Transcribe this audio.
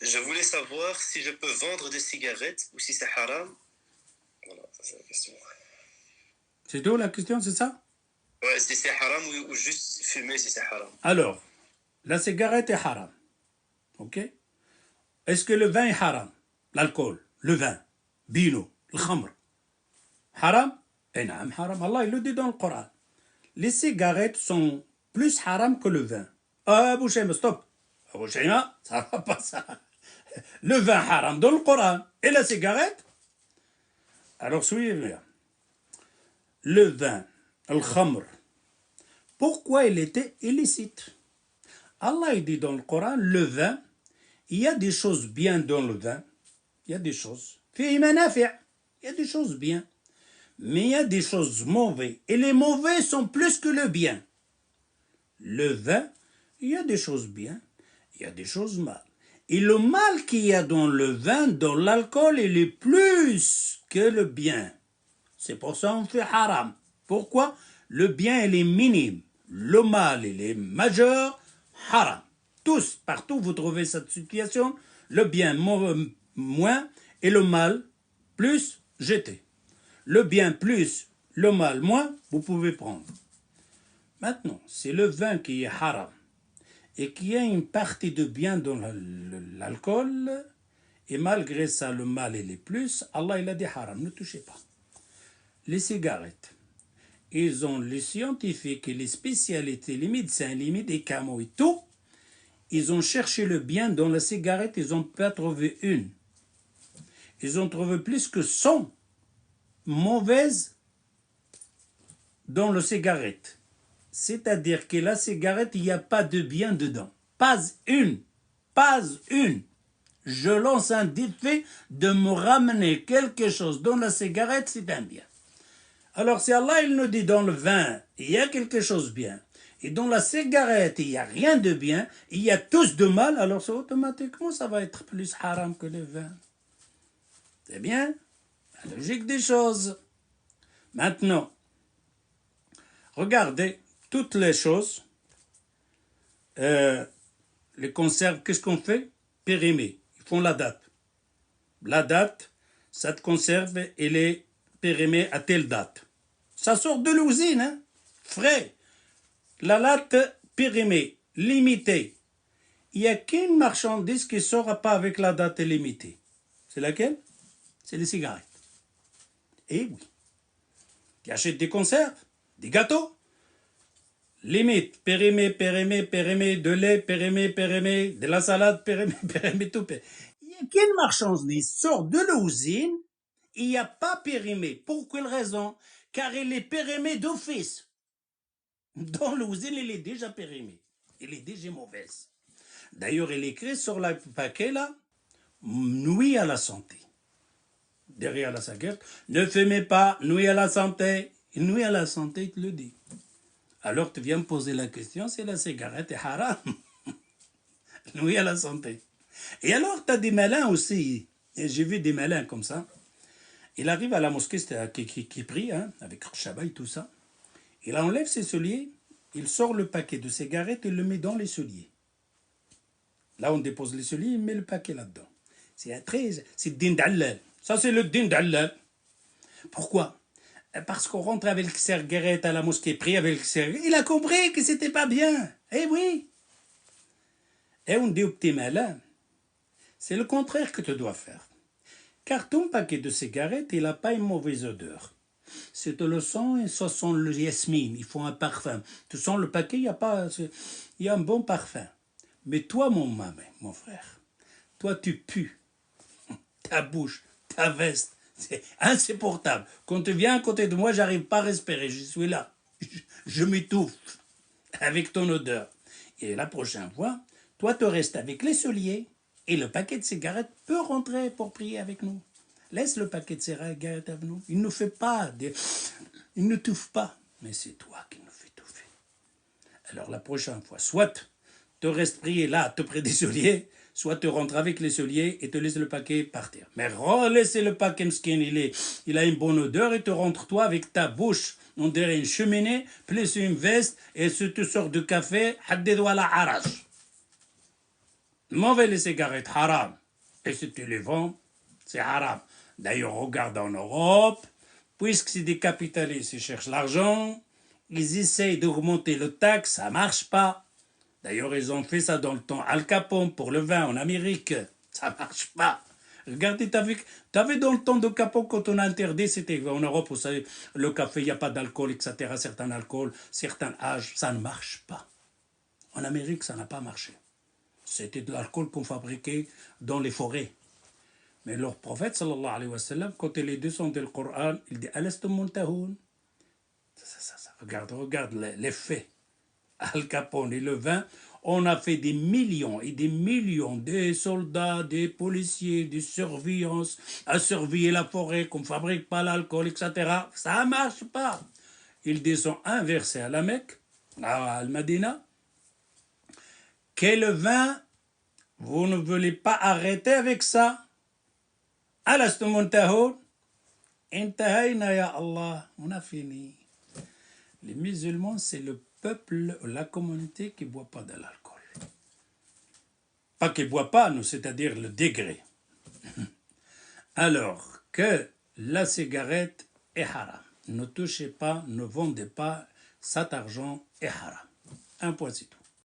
Je voulais savoir si je peux vendre des cigarettes ou si c'est haram. Voilà, ça c'est la question. C'est tout la question, c'est ça? Ouais, si c'est haram ou juste fumer si c'est haram. Alors, la cigarette est haram. Ok? Est-ce que le vin est haram? L'alcool, le vin, bino, le khamr. Haram? Eh non, haram. Allah il le dit dans le Coran. Les cigarettes sont plus haram que le vin. Ah, Abou Shema, stop. Abou Shema, ça va pas ça. Le vin haram dans le Coran. Et la cigarette? Alors, suivez-moi. Le vin, le khamr, pourquoi il était illicite? Allah il dit dans le Coran, le vin, il y a des choses bien dans le vin. Il y a des choses. Il y a des choses bien. Mais il y a des choses mauvaises. Et les mauvais sont plus que le bien. Le vin, il y a des choses bien. Il y a des choses mal. Et le mal qu'il y a dans le vin, dans l'alcool, il est plus que le bien. C'est pour ça qu'on fait haram. Pourquoi? Le bien, il est minime. Le mal, il est majeur. Haram. Tous, partout, vous trouvez cette situation. Le bien, moins, et le mal, plus, jeté. Le bien plus, le mal moins, vous pouvez prendre. Maintenant, c'est le vin qui est haram et qui a une partie de bien dans l'alcool, et malgré ça, le mal il est plus, Allah il a dit haram, ne touchez pas. Les cigarettes, ils ont les scientifiques et les spécialités, les médecins, les médicaments et tout, ils ont cherché le bien dans la cigarette, ils n'ont pas trouvé une. Ils ont trouvé plus que 100 mauvaises dans la cigarette. C'est-à-dire que la cigarette, il n'y a pas de bien dedans. Pas une. Pas une. Je lance un défi de me ramener quelque chose dans la cigarette, c'est un bien. Alors si Allah il nous dit dans le vin, il y a quelque chose de bien, et dans la cigarette, il n'y a rien de bien, il y a tous de mal, alors c'est automatiquement ça va être plus haram que le vin. C'est bien la logique des choses. Maintenant, regardez toutes les choses, les conserves, qu'est-ce qu'on fait? Périmées. Ils font la date. La date, cette conserve, elle est périmée à telle date. Ça sort de l'usine, hein? Frais. La date périmée, limitée. Il n'y a qu'une marchandise qui ne sort pas avec la date limitée. C'est laquelle? C'est les cigarettes. Et oui. Tu achètes des conserves, des gâteaux. Limite, périmé, périmé, périmé, de lait, périmé, périmé, de la salade, périmé, périmé, tout périmé. Il n'y a qu'une marchandise sort de l'usine, il n'y a pas périmé. Pour quelle raison? Car il est périmé d'office. Dans l'usine, il est déjà périmé. Il est déjà mauvaise. D'ailleurs, il est écrit sur le paquet là, nuit à la santé. Derrière la cigarette, ne fumez pas, nuit à la santé. Nuit à la santé, il te le dit. Alors tu viens me poser la question si la cigarette est haram. Oui, à la santé. Et alors, tu as des malins aussi. Et j'ai vu des malins comme ça. Il arrive à la mosquée qui prie, hein, avec Shabbat et tout ça. Il enlève ses souliers, il sort le paquet de cigarettes et le met dans les souliers. Là, on dépose les souliers, il met le paquet là-dedans. C'est din d'Allal. Ça, c'est le din d'Allal. Pourquoi? Parce qu'on rentre avec le cigarette à la mosquée, prie avec le cigarette. Il a compris que c'était pas bien. Eh oui. Et on dit au petit malin, c'est le contraire que tu dois faire. Car ton paquet de cigarettes, il n'a pas une mauvaise odeur. Si tu le sens, et ça sent le yasmine, il faut un parfum. Tu sens le paquet, il y a un bon parfum. Mais toi, mon frère, toi, tu pues. Ta bouche, ta veste, c'est insupportable. Quand tu viens à côté de moi, j'arrive pas à respirer. Je suis là. Je m'étouffe avec ton odeur. Et la prochaine fois, toi, tu restes avec les souliers et le paquet de cigarettes peut rentrer pour prier avec nous. Laisse le paquet de cigarettes avec nous. Il ne fait pas, il ne touffe pas. Mais c'est toi qui nous fais touffer. Alors la prochaine fois, soit tu restes prier là, te près des souliers, soit tu rentres avec les souliers et te laisses le paquet partir. Mais laissez le paquet mskin, il a une bonne odeur et tu rentres toi avec ta bouche on dirait une cheminée, plus une veste et tu sors du café, hadded wala arach. Mauvais les cigarettes, haram. Et si tu les vends, c'est haram. D'ailleurs, regarde en Europe, puisque c'est des capitalistes qui cherchent l'argent, ils essayent d'augmenter le taxe, ça ne marche pas. D'ailleurs, ils ont fait ça dans le temps. Al Capone pour le vin en Amérique, ça ne marche pas. Regardez, t'avais dans le temps de Capone, quand on a interdit, c'était en Europe, vous savez, le café, il n'y a pas d'alcool, etc. Certains alcools, certains âges, ça ne marche pas. En Amérique, ça n'a pas marché. C'était de l'alcool qu'on fabriquait dans les forêts. Mais leur prophète, sallallahu alayhi wa sallam, quand il est descendu le Coran, il dit « Alastum muntahoun » Regarde les faits. Al Capone et le vin, on a fait des millions et des millions de soldats, des policiers, des surveillances à surveiller la forêt, qu'on ne fabrique pas l'alcool, etc. Ça ne marche pas. Ils descendent un verset à la Mecque, à Al-Madina, que le vin, vous ne voulez pas arrêter avec ça. Alastum muntahoun, intahayna ya Allah, on a fini. Les musulmans, c'est le peuple, la communauté qui ne boit pas de l'alcool. Pas qui ne boit pas, nous, c'est-à-dire le degré. Alors que la cigarette est haram. Ne touchez pas, ne vendez pas, cet argent est haram. Un point, c'est tout.